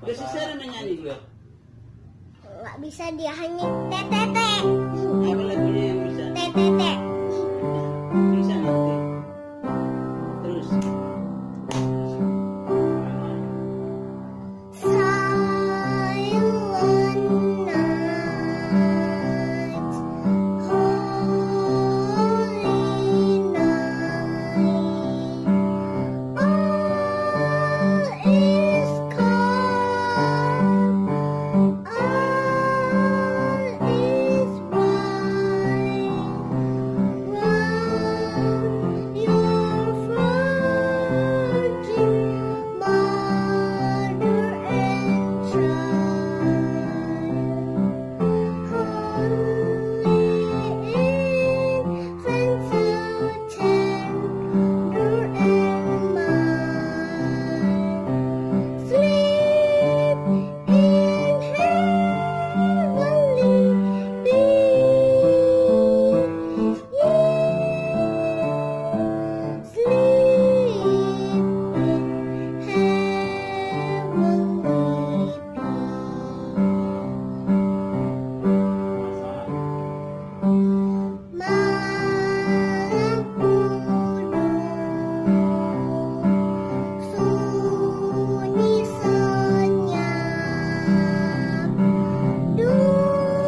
Udah si Sarah menyanyi juga. Nggak bisa, dia hanya tetete. Apa lagunya yang bisa? Tetete. Bisa nanti. Terus. Silent night, holy night, all is calm, all is white. Round your virgin mother and child, holy infant, so tender and mild, sleep in heavenly peace. Sleep in heavenly peace. Malam sunyi senyap, dunia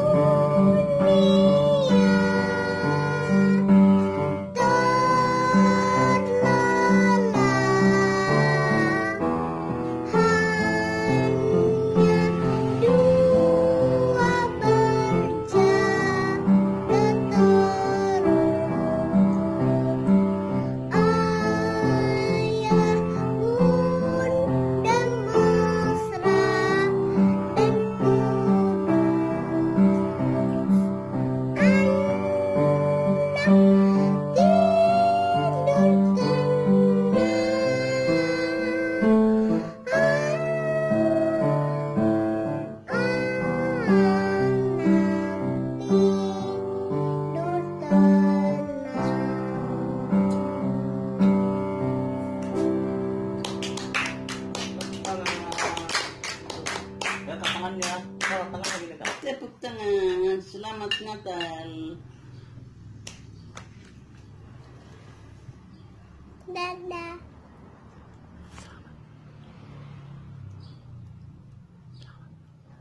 terlelap, hanya dua berjaga terus. Ayah bunda mesra dan kudus, anak Lihat tangannya. Kalau tangan lagi dekat. Tepuk tangan. Selamat Natal. dadah.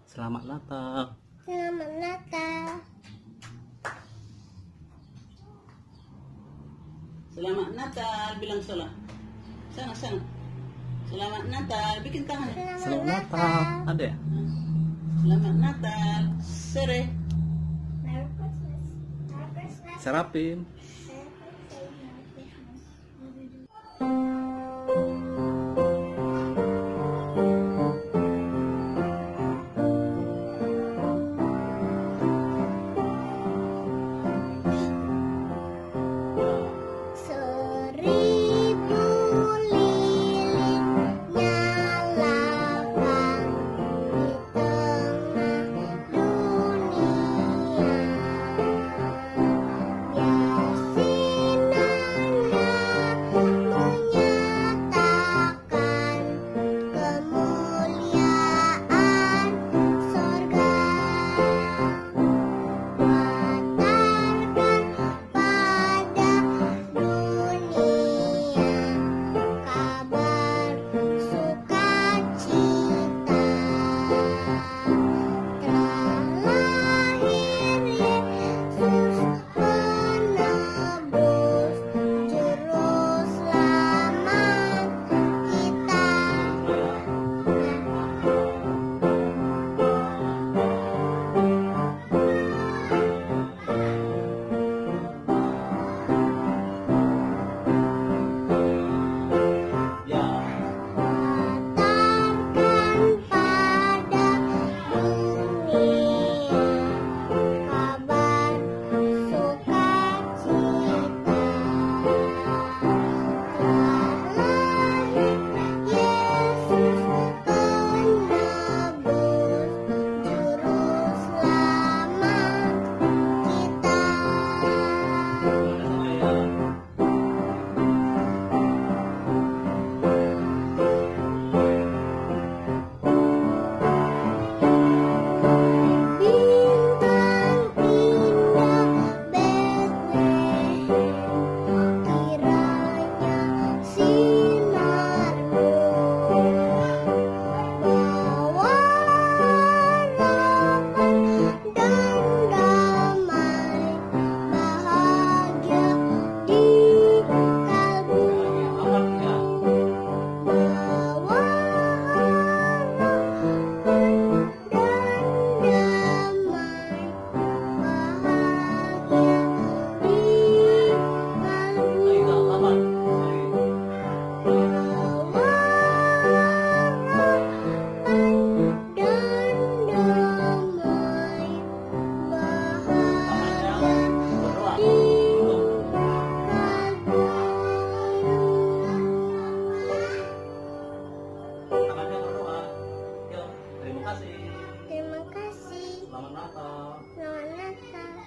Selamat Natal. Selamat Natal. Selamat Natal. Bilang salah. Sana. Selamat Natal. Bikin tangan. Selamat Natal. Ada ya? Selamat Natal. Sere. Merry Christmas. Merry Christmas. Serapin. Seribu lilin nyalakan di tengah dunia.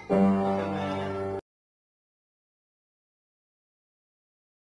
Sana.